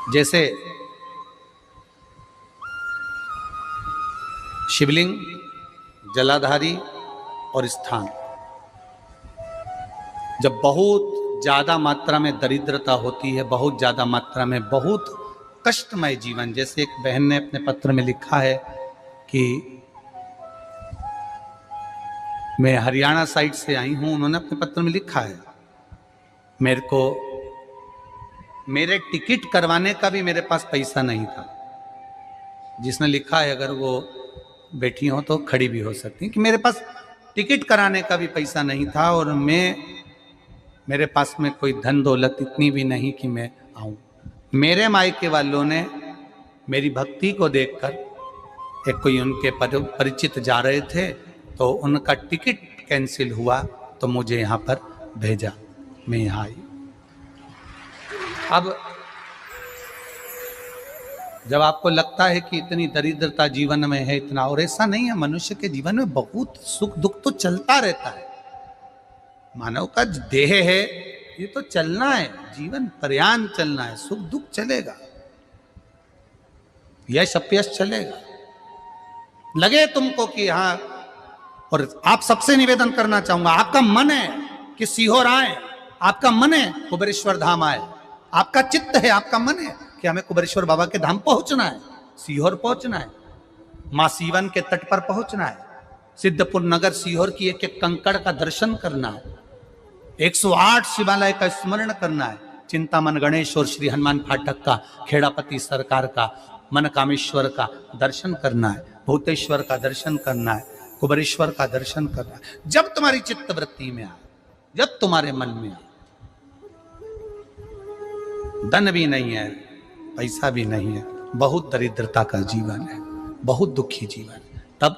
जैसे शिवलिंग, जलाधारी और स्थान, जब बहुत ज्यादा मात्रा में दरिद्रता होती है, बहुत ज्यादा मात्रा में बहुत कष्टमय जीवन, जैसे एक बहन ने अपने पत्र में लिखा है कि मैं हरियाणा साइड से आई हूं, उन्होंने अपने पत्र में लिखा है मेरे को मेरे टिकट करवाने का भी मेरे पास पैसा नहीं था। जिसने लिखा है, अगर वो बैठी हो तो खड़ी भी हो सकती है, कि मेरे पास टिकट कराने का भी पैसा नहीं था और मेरे पास में कोई धन दौलत इतनी भी नहीं कि मैं आऊं। मेरे मायके वालों ने मेरी भक्ति को देखकर, एक कोई उनके परिचित जा रहे थे तो उनका टिकट कैंसिल हुआ तो मुझे यहाँ पर भेजा, मैं यहाँ आई। अब जब आपको लगता है कि इतनी दरिद्रता जीवन में है, इतना, और ऐसा नहीं है, मनुष्य के जीवन में बहुत सुख दुख तो चलता रहता है। मानव का देह है, ये तो चलना है, जीवन पर्यान चलना है, सुख दुख चलेगा, यश अपयश चलेगा। लगे तुमको कि हाँ, और आप सबसे निवेदन करना चाहूंगा, आपका मन है कि सीहोर आए, आपका मन है कुबेरेश्वर धाम आए, आपका चित्त है, आपका मन है कि हमें कुबेरेश्वर बाबा के धाम पहुंचना है, सीहोर पहुंचना है, मां सीवन के तट पर पहुंचना है, सिद्धपुर नगर सीहोर की एक एक कंकड़ का दर्शन करना है, 108 शिवालय का स्मरण करना है, चिंतामन गणेश और श्री हनुमान फाटक का, खेड़ापति सरकार का, मन कामेश्वर का दर्शन करना है, भूतेश्वर का दर्शन करना है, कुबेरेश्वर का दर्शन करना है। जब तुम्हारी चित्त वृत्ति में आए, जब तुम्हारे मन में आए, धन भी नहीं है, पैसा भी नहीं है, बहुत दरिद्रता का जीवन है, बहुत दुखी जीवन है, तब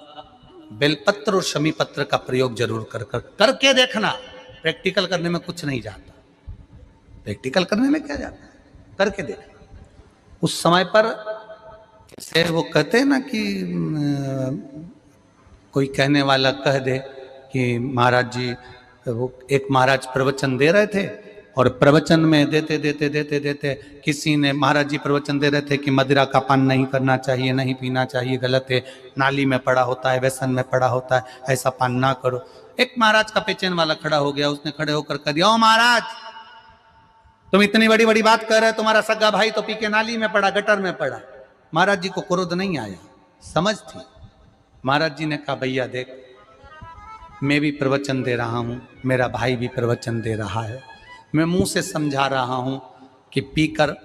बेलपत्र और शमी पत्र का प्रयोग जरूर करके देखना। प्रैक्टिकल करने में कुछ नहीं जाता, प्रैक्टिकल करने में क्या जाता है, करके देखना। उस समय पर जैसे वो कहते हैं ना कि कोई कहने वाला कह दे कि महाराज जी, वो एक महाराज प्रवचन दे रहे थे और प्रवचन में देते देते देते देते किसी ने, महाराज जी प्रवचन दे रहे थे कि मदिरा का पान नहीं करना चाहिए, नहीं पीना चाहिए, गलत है, नाली में पड़ा होता है, व्यसन में पड़ा होता है, ऐसा पान ना करो। एक महाराज का पेचेन वाला खड़ा हो गया, उसने खड़े होकर कह दिया, ओ महाराज, तुम इतनी बड़ी बड़ी बात कर रहे हो, तुम्हारा सगा भाई तो पी के नाली में पड़ा, गटर में पड़ा। महाराज जी को क्रोध नहीं आया, समझ थी। महाराज जी ने कहा, भैया देख, मैं भी प्रवचन दे रहा हूं, मेरा भाई भी प्रवचन दे रहा है, मैं मुंह से समझा रहा हूं कि पीकर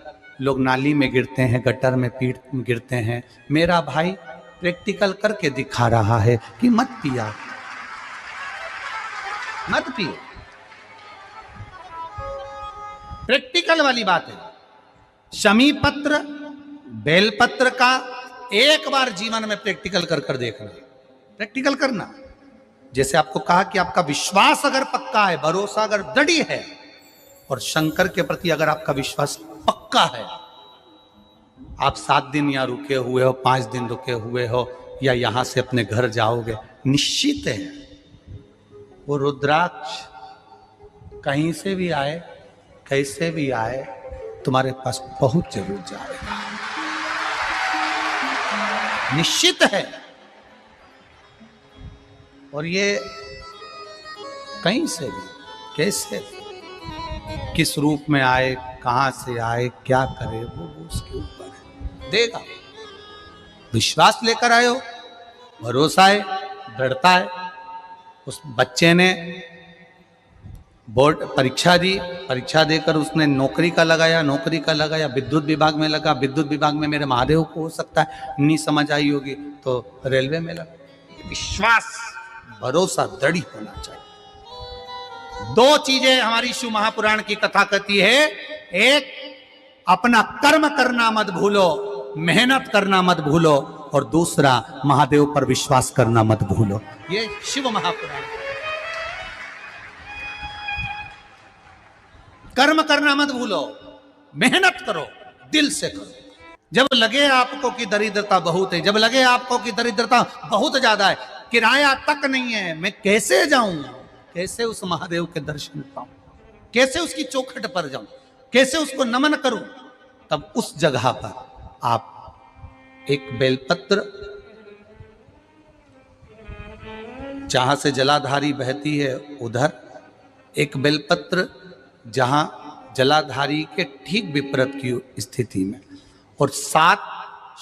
लोग नाली में गिरते हैं, गटर में गिरते हैं, मेरा भाई प्रैक्टिकल करके दिखा रहा है कि मत पिया, मत पियो। प्रैक्टिकल वाली बात है। शमी पत्र, बेलपत्र का एक बार जीवन में प्रैक्टिकल कर देखना, प्रैक्टिकल करना। जैसे आपको कहा कि आपका विश्वास अगर पक्का है, भरोसा अगर दृढ़ है, और शंकर के प्रति अगर आपका विश्वास पक्का है, आप 7 दिन यहाँ रुके हुए हो, 5 दिन रुके हुए हो, या यहां से अपने घर जाओगे, निश्चित है वो रुद्राक्ष कहीं से भी आए, कैसे भी आए, तुम्हारे पास पहुंच जरूर जाएगा, निश्चित है। और ये कहीं से भी, कैसे, किस रूप में आए, कहां से आए, क्या करे, वो उसके ऊपर है, देगा। विश्वास लेकर आए हो, भरोसा है, दृढ़ता है। उस बच्चे ने बोर्ड परीक्षा दी, परीक्षा देकर उसने नौकरी का लगाया, विद्युत विभाग में लगा, विद्युत विभाग में मेरे महादेव को हो सकता है नहीं समझ आई होगी तो रेलवे में लगा। विश्वास, भरोसा दृढ़ होना चाहिए। 2 चीजें हमारी शिव महापुराण की कथा कहती है, एक, अपना कर्म करना मत भूलो, मेहनत करना मत भूलो, और दूसरा, महादेव पर विश्वास करना मत भूलो। ये शिव महापुराण। कर्म करना मत भूलो, मेहनत करो, दिल से करो। जब लगे आपको कि दरिद्रता बहुत है, जब लगे आपको कि दरिद्रता बहुत ज्यादा है, किराया तक नहीं है, मैं कैसे जाऊं, कैसे उस महादेव के दर्शन पाऊं, कैसे उसकी चौखट पर जाऊं, कैसे उसको नमन करूं, तब उस जगह पर आप एक बेलपत्र, जहां से जलाधारी बहती है उधर, एक बेलपत्र जहां जलाधारी के ठीक विपरीत की स्थिति में, और 7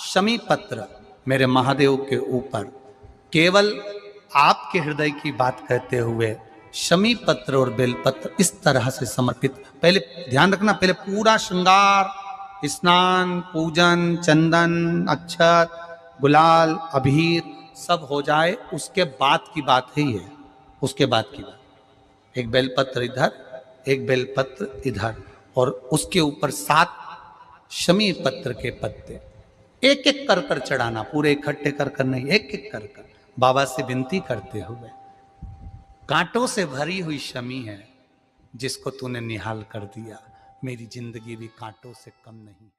शमी पत्र मेरे महादेव के ऊपर, केवल आपके हृदय की बात कहते हुए शमी पत्र और बेलपत्र इस तरह से समर्पित। पहले ध्यान रखना, पहले पूरा श्रृंगार, स्नान, पूजन, चंदन, अक्षत, गुलाल, अबीर सब हो जाए, उसके बाद की बात है ये, उसके बाद की बात। एक बेलपत्र इधर, एक बेलपत्र इधर, और उसके ऊपर 7 शमी पत्र के पत्ते एक एक कर चढ़ाना, पूरे इकट्ठे कर नहीं, एक एक कर बाबा से विनती करते हुए। कांटों से भरी हुई शमी है जिसको तूने निहाल कर दिया, मेरी जिंदगी भी कांटों से कम नहीं।